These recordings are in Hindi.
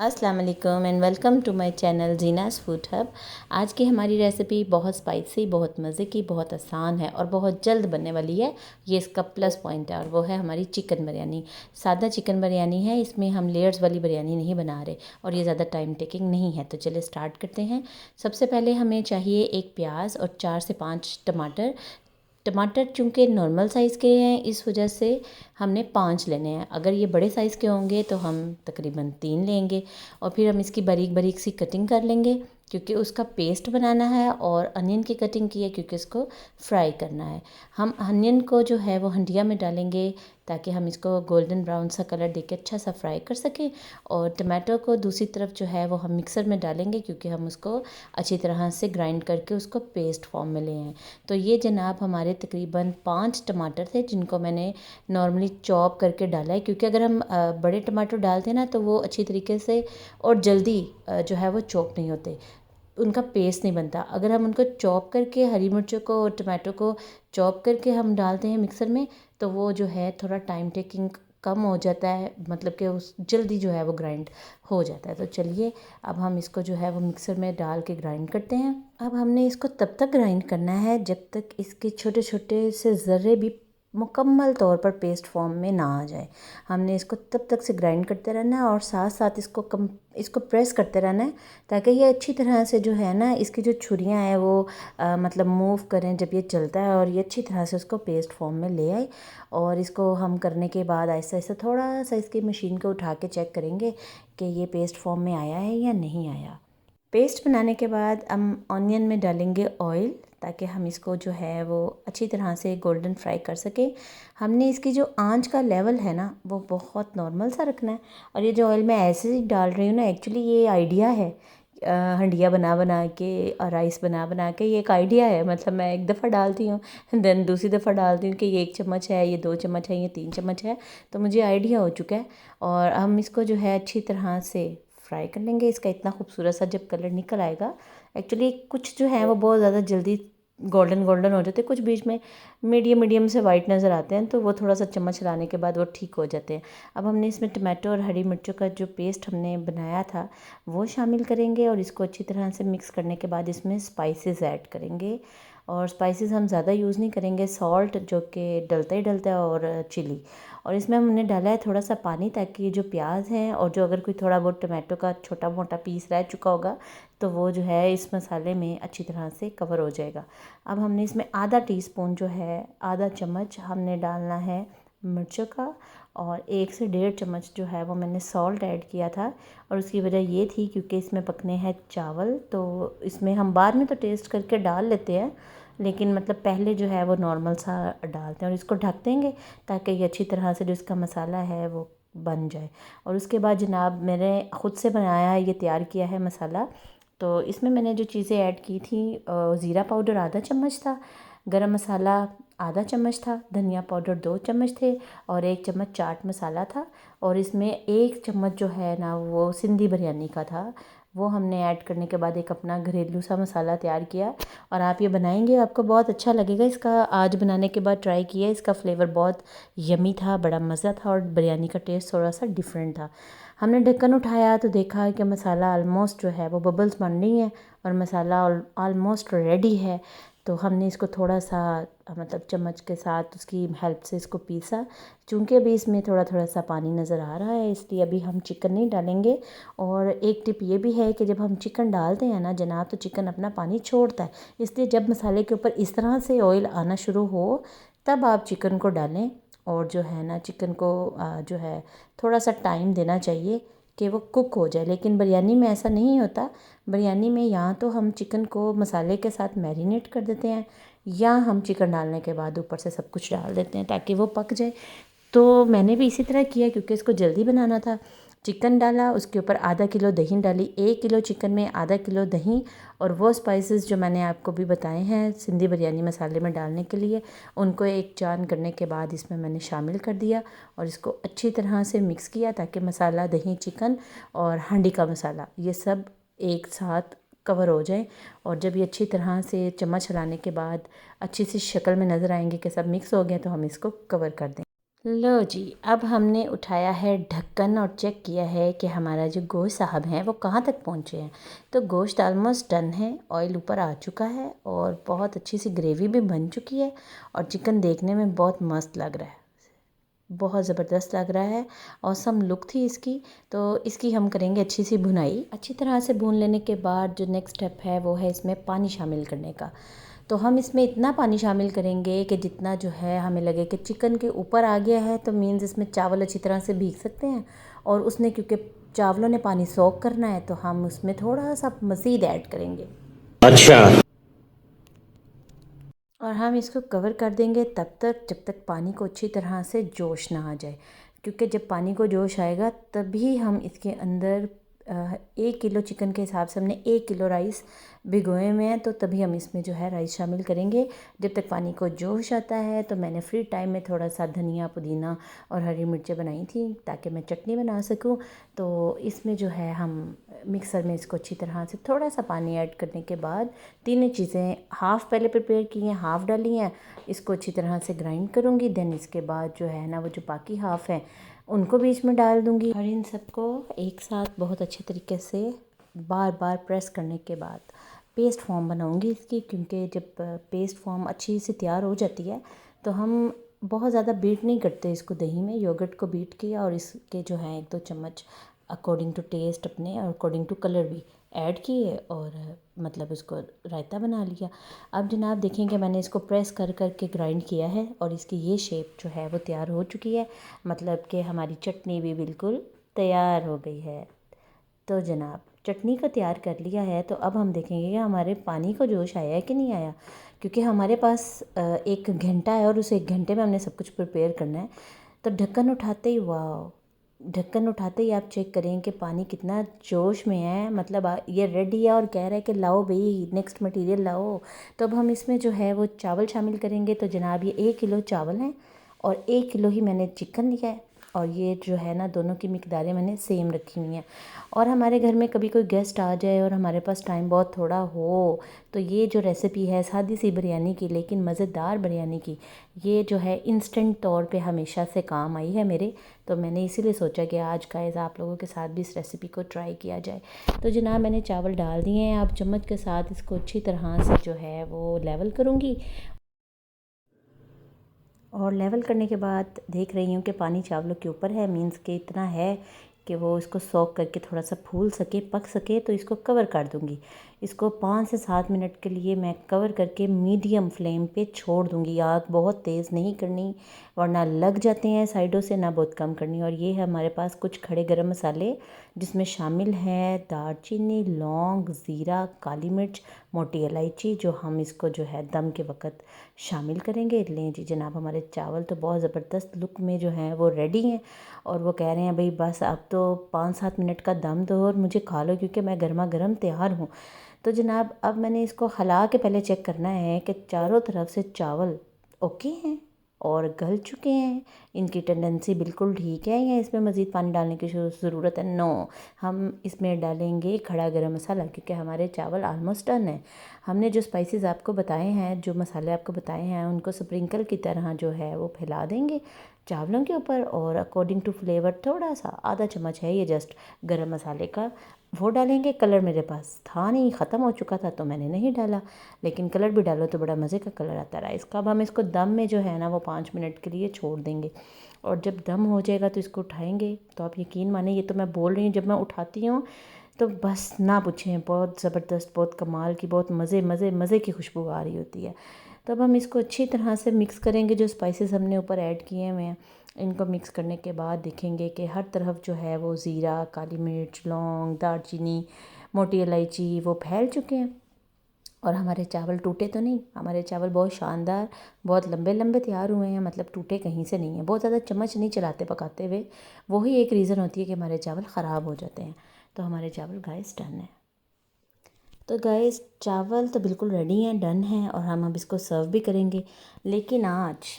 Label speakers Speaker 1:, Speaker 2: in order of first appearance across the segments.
Speaker 1: अस्सलाम वालेकुम and welcome to my channel Jeena's food hub. आज की हमारी रेसिपी बहुत स्पाइसी, बहुत मज़े की, बहुत आसान है और बहुत जल्द बनने वाली है। ये इसका प्लस पॉइंट है और वो है हमारी चिकन बिरयानी। सादा चिकन बिरयानी है, इसमें हम लेयर्स वाली बिरयानी नहीं बना रहे और ये ज़्यादा टाइम टेकिंग नहीं है। तो चलिए स्टार्ट करते हैं। सबसे पहले हमें चाहिए एक प्याज और 4 से 5 टमाटर। टमाटर चूँकि नॉर्मल साइज़ के हैं, इस वजह से हमने 5 लेने हैं। अगर ये बड़े साइज़ के होंगे तो हम तकरीबन 3 लेंगे। और फिर हम इसकी बारीक बारीक सी कटिंग कर लेंगे क्योंकि उसका पेस्ट बनाना है। और अनियन की कटिंग की है क्योंकि इसको फ्राई करना है। हम अनियन को जो है वो हंडिया में डालेंगे ताकि हम इसको गोल्डन ब्राउन सा कलर देके अच्छा सा फ्राई कर सकें। और टमाटो को दूसरी तरफ जो है वो हम मिक्सर में डालेंगे क्योंकि हम उसको अच्छी तरह से ग्राइंड करके उसको पेस्ट फॉर्म में ले आए। तो ये जनाब हमारे तकरीबन 5 टमाटर थे जिनको मैंने नॉर्मली चॉप करके डाला है, क्योंकि अगर हम बड़े टमाटर डालते हैं ना तो वो अच्छी तरीके से और जल्दी जो है वो चॉप नहीं होते, उनका पेस्ट नहीं बनता। अगर हम उनको चॉप करके हरी मिर्चों को और टमाटो को चॉप करके हम डालते हैं मिक्सर में तो वो जो है थोड़ा टाइम टेकिंग कम हो जाता है, मतलब कि उस जल्दी जो है वो ग्राइंड हो जाता है। तो चलिए अब हम इसको जो है वो मिक्सर में डाल के ग्राइंड करते हैं। अब हमने इसको तब तक ग्राइंड करना है जब तक इसके छोटे छोटे से ज़र्रे भी मुकम्मल तौर पर पेस्ट फॉर्म में ना आ जाए। हमने इसको तब तक से ग्राइंड करते रहना है और साथ साथ इसको प्रेस करते रहना है ताकि ये अच्छी तरह से जो है ना इसकी जो छुरियां हैं वो मतलब मूव करें जब ये चलता है और ये अच्छी तरह से उसको पेस्ट फॉर्म में ले आए। और इसको हम करने के बाद ऐसा ऐसा थोड़ा सा इसकी मशीन को उठा के चेक करेंगे कि ये पेस्ट फॉर्म में आया है या नहीं आया। पेस्ट बनाने के बाद हम ऑनियन में डालेंगे ऑयल ताकि हम इसको जो है वो अच्छी तरह से गोल्डन फ्राई कर सकें। हमने इसकी जो आंच का लेवल है ना वो बहुत नॉर्मल सा रखना है। और ये जो ऑयल मैं ऐसे ही डाल रही हूँ ना, एक्चुअली ये आइडिया है हंडिया बना बना के और राइस बना बना के, ये एक आइडिया है। मतलब मैं एक दफ़ा डालती हूँ देन दूसरी दफ़ा डालती हूँ कि ये 1 चम्मच है, ये 2 चम्मच है, ये 3 चम्मच है। तो मुझे आइडिया हो चुका है और हम इसको जो है अच्छी तरह से फ्राई कर लेंगे। इसका इतना खूबसूरत सा जब कलर निकल आएगा, एक्चुअली कुछ जो है वो बहुत ज़्यादा जल्दी गोल्डन गोल्डन हो जाते हैं, कुछ बीच में मीडियम मीडियम से वाइट नज़र आते हैं, तो वो थोड़ा सा चम्मच चलाने के बाद वो ठीक हो जाते हैं। अब हमने इसमें टमाटो और हरी मिर्चों का जो पेस्ट हमने बनाया था वो शामिल करेंगे और इसको अच्छी तरह से मिक्स करने के बाद इसमें स्पाइसेस ऐड करेंगे। और स्पाइसेस हम ज़्यादा यूज़ नहीं करेंगे, सॉल्ट जो कि डलता ही डलता है और चिली। और इसमें हमने डाला है थोड़ा सा पानी ताकि जो प्याज है और जो अगर कोई थोड़ा बहुत टमाटो का छोटा मोटा पीस रह चुका होगा तो वो जो है इस मसाले में अच्छी तरह से कवर हो जाएगा। अब हमने इसमें आधा टीस्पून जो है, आधा चम्मच हमने डालना है मिर्चों का और 1 से 1.5 चम्मच जो है वो मैंने सॉल्ट ऐड किया था। और उसकी वजह ये थी क्योंकि इसमें पकने हैं चावल, तो इसमें हम बाद में तो टेस्ट करके डाल लेते हैं लेकिन मतलब पहले जो है वो नॉर्मल सा डालते हैं। और इसको ढक देंगे ताकि ये अच्छी तरह से जो इसका मसाला है वो बन जाए। और उसके बाद जनाब मैंने ख़ुद से बनाया है, ये तैयार किया है मसाला। तो इसमें मैंने जो चीज़ें ऐड की थी, ज़ीरा पाउडर आधा चम्मच था, गरम मसाला आधा चम्मच था, धनिया पाउडर 2 चम्मच थे और 1 चम्मच चाट मसाला था। और इसमें 1 चम्मच जो है ना वो सिंधी बिरयानी का था, वो हमने ऐड करने के बाद एक अपना घरेलू सा मसाला तैयार किया। और आप ये बनाएंगे आपको बहुत अच्छा लगेगा। इसका आज बनाने के बाद ट्राई किया, इसका फ्लेवर बहुत यमी था, बड़ा मज़ा था और बिरयानी का टेस्ट थोड़ा सा डिफरेंट था। हमने ढक्कन उठाया तो देखा कि मसाला ऑलमोस्ट जो है वो बबल्स बन रही हैं और मसाला ऑलमोस्ट रेडी है। तो हमने इसको थोड़ा सा मतलब चम्मच के साथ उसकी हेल्प से इसको पीसा। चूँकि अभी इसमें थोड़ा थोड़ा सा पानी नज़र आ रहा है इसलिए अभी हम चिकन नहीं डालेंगे। और एक टिप ये भी है कि जब हम चिकन डालते हैं ना जनाब तो चिकन अपना पानी छोड़ता है, इसलिए जब मसाले के ऊपर इस तरह से ऑयल आना शुरू हो तब आप चिकन को डालें। और जो है ना चिकन को जो है थोड़ा सा टाइम देना चाहिए कि वो कुक हो जाए। लेकिन बिरयानी में ऐसा नहीं होता। बिरयानी में या तो हम चिकन को मसाले के साथ मैरिनेट कर देते हैं या हम चिकन डालने के बाद ऊपर से सब कुछ डाल देते हैं ताकि वो पक जाए। तो मैंने भी इसी तरह किया क्योंकि इसको जल्दी बनाना था। चिकन डाला, उसके ऊपर आधा किलो दही डाली, 1 किलो चिकन में आधा किलो दही। और वो स्पाइसेस जो मैंने आपको भी बताए हैं सिंधी बिरयानी मसाले में डालने के लिए, उनको एक चान करने के बाद इसमें मैंने शामिल कर दिया और इसको अच्छी तरह से मिक्स किया ताकि मसाला, दही, चिकन और हांडी का मसाला ये सब एक साथ कवर हो जाए। और जब ये अच्छी तरह से चम्मच हिलाने के बाद अच्छी सी शक्ल में नज़र आएंगे कि सब मिक्स हो गए तो हम इसको कवर कर दें। लो जी, अब हमने उठाया है ढक्कन और चेक किया है कि हमारा जो गोश्त साहब हैं वो कहाँ तक पहुँचे हैं। तो गोश्त ऑलमोस्ट डन है, ऑयल ऊपर आ चुका है और बहुत अच्छी सी ग्रेवी भी बन चुकी है और चिकन देखने में बहुत मस्त लग रहा है, बहुत ज़बरदस्त लग रहा है। ऑसम लुक थी इसकी। तो इसकी हम करेंगे अच्छी सी भुनाई। अच्छी तरह से भून लेने के बाद जो नेक्स्ट स्टेप है वो है इसमें पानी शामिल करने का। तो हम इसमें इतना पानी शामिल करेंगे कि जितना जो है हमें लगे कि चिकन के ऊपर आ गया है, तो मीन्स इसमें चावल अच्छी तरह से भीग सकते हैं। और उसने क्योंकि चावलों ने पानी सोख करना है तो हम उसमें थोड़ा सा मज़ीद ऐड करेंगे।
Speaker 2: अच्छा।
Speaker 1: और हम इसको कवर कर देंगे तब तक जब तक पानी को अच्छी तरह से जोश ना आ जाए, क्योंकि जब पानी को जोश आएगा तभी हम इसके अंदर 1 किलो चिकन के हिसाब से हमने 1 किलो राइस भिगोए हुए हैं, तो तभी हम इसमें जो है राइस शामिल करेंगे। जब तक पानी को जोश आता है तो मैंने फ्री टाइम में थोड़ा सा धनिया पुदीना और हरी मिर्चें बनाई थी ताकि मैं चटनी बना सकूं। तो इसमें जो है हम मिक्सर में इसको अच्छी तरह से थोड़ा सा पानी ऐड करने के बाद तीनों चीज़ें हाफ़ पहले प्रिपेयर की हैं, हाफ़ डाली हैं, इसको अच्छी तरह से ग्राइंड करूँगी। देन इसके बाद जो है ना वो जो बाकी हाफ़ है उनको बीच में डाल दूँगी और इन सबको एक साथ बहुत अच्छे तरीके से बार बार प्रेस करने के बाद पेस्ट फॉर्म बनाऊँगी इसकी। क्योंकि जब पेस्ट फॉर्म अच्छी से तैयार हो जाती है तो हम बहुत ज़्यादा बीट नहीं करते इसको, दही में योगर्ट को बीट किया और इसके जो है 1-2 चम्मच अकॉर्डिंग टू टेस्ट अपने और अकॉर्डिंग टू कलर भी ऐड किए और मतलब उसको रायता बना लिया। अब जनाब देखेंगे मैंने इसको प्रेस कर कर के ग्राइंड किया है और इसकी ये शेप जो है वो तैयार हो चुकी है, मतलब कि हमारी चटनी भी बिल्कुल तैयार हो गई है। तो जनाब चटनी को तैयार कर लिया है, तो अब हम देखेंगे कि हमारे पानी को जोश आया है कि नहीं आया, क्योंकि हमारे पास 1 घंटा है और उस 1 घंटे में हमने सब कुछ प्रिपेयर करना है। तो ढक्कन उठाते ही वाह, ढक्कन उठाते ही आप चेक करें कि पानी कितना जोश में है, मतलब ये रेडी है और कह रहा है कि लाओ भाई नेक्स्ट मटेरियल लाओ। तो अब हम इसमें जो है वो चावल शामिल करेंगे। तो जनाब ये 1 किलो चावल हैं और 1 किलो ही मैंने चिकन लिया है और ये जो है ना दोनों की मिकदारें मैंने सेम रखी हुई हैं। और हमारे घर में कभी कोई गेस्ट आ जाए और हमारे पास टाइम बहुत थोड़ा हो तो ये जो रेसिपी है सादी सी बिरयानी की लेकिन मज़ेदार बिरयानी की, ये जो है इंस्टेंट तौर पे हमेशा से काम आई है मेरे। तो मैंने इसीलिए सोचा कि आज गाइस आप लोगों के साथ भी इस रेसिपी को ट्राई किया जाए। तो जनाब मैंने चावल डाल दिए हैं, आप चम्मच के साथ इसको अच्छी तरह से जो है वो लेवल करूँगी। और लेवल करने के बाद देख रही हूँ कि पानी चावलों के ऊपर है, मीन्स के इतना है कि वो इसको सोक करके थोड़ा सा फूल सके, पक सके। तो इसको कवर कर दूँगी। इसको 5 से 7 मिनट के लिए मैं कवर करके मीडियम फ्लेम पे छोड़ दूँगी। आग बहुत तेज़ नहीं करनी वरना लग जाते हैं साइडों से, ना बहुत कम करनी। और ये है हमारे पास कुछ खड़े गरम मसाले जिसमें शामिल है दालचीनी, लौंग, ज़ीरा, काली मिर्च, मोटी इलायची, जो हम इसको जो है दम के वक़्त शामिल करेंगे। लें जी जनाब हमारे चावल तो बहुत ज़बरदस्त लुक में जो हैं वो रेडी हैं और वो कह रहे हैं भाई बस अब तो 5-7 मिनट का दम दो और मुझे खा लो क्योंकि मैं गर्मा गर्म तैयार हूँ। तो जनाब अब मैंने इसको हिला के पहले चेक करना है कि चारों तरफ से चावल ओके हैं और गल चुके हैं, इनकी टेंडेंसी बिल्कुल ठीक है या इसमें मज़ीद पानी डालने की ज़रूरत है। नो, हम इसमें डालेंगे खड़ा गरम मसाला क्योंकि हमारे चावल ऑलमोस्ट डन है। हमने जो स्पाइसेस आपको बताए हैं, जो मसाले आपको बताए हैं, उनको स्प्रिंकल की तरह जो है वो फैला देंगे चावलों के ऊपर और अकॉर्डिंग टू फ्लेवर थोड़ा सा आधा चम्मच है ये जस्ट गरम मसाले का वो डालेंगे। कलर मेरे पास था नहीं, ख़त्म हो चुका था तो मैंने नहीं डाला, लेकिन कलर भी डालो तो बड़ा मज़े का कलर आता रहा इसका। अब हम इसको दम में जो है ना वो 5 मिनट के लिए छोड़ देंगे और जब दम हो जाएगा तो इसको उठाएंगे। तो आप यकीन माने ये तो मैं बोल रही हूँ, जब मैं उठाती हूँ तो बस ना पूछें, बहुत ज़बरदस्त, बहुत कमाल की, बहुत मज़े मज़े मज़े की खुशबू आ रही होती है। तो अब हम इसको अच्छी तरह से मिक्स करेंगे। जो स्पाइसेस हमने ऊपर ऐड किए हुए हैं इनको मिक्स करने के बाद देखेंगे कि हर तरफ जो है वो ज़ीरा, काली मिर्च, लौंग, दालचीनी, मोटी इलायची वो फैल चुके हैं और हमारे चावल टूटे तो नहीं। हमारे चावल बहुत शानदार, बहुत लंबे लंबे तैयार हुए हैं, मतलब टूटे कहीं से नहीं है। बहुत ज़्यादा चम्मच नहीं चलाते पकाते हुए, वही एक रीज़न होती है कि हमारे चावल ख़राब हो जाते हैं। तो हमारे चावल गाइस डन है। तो गाइस चावल तो बिल्कुल रेडी हैं, डन हैं और हम अब इसको सर्व भी करेंगे। लेकिन आज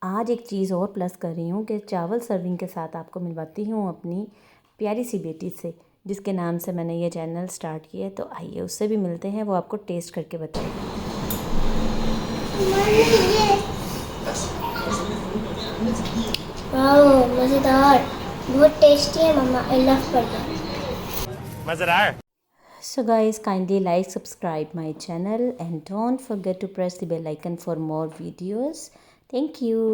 Speaker 1: आज एक चीज़ और प्लस कर रही हूँ कि चावल सर्विंग के साथ आपको मिलवाती हूँ अपनी प्यारी सी बेटी से, जिसके नाम से मैंने ये चैनल स्टार्ट किया है। तो आइए उससे भी मिलते हैं, वो आपको टेस्ट करके बताएगी।
Speaker 2: वाओ मज़ेदार, बहुत टेस्टी है मम्मा, आई लव बर्गर।
Speaker 3: मजेदार।
Speaker 1: So guys, kindly like, subscribe my channel and don't forget to press the bell icon for more videos. Thank you.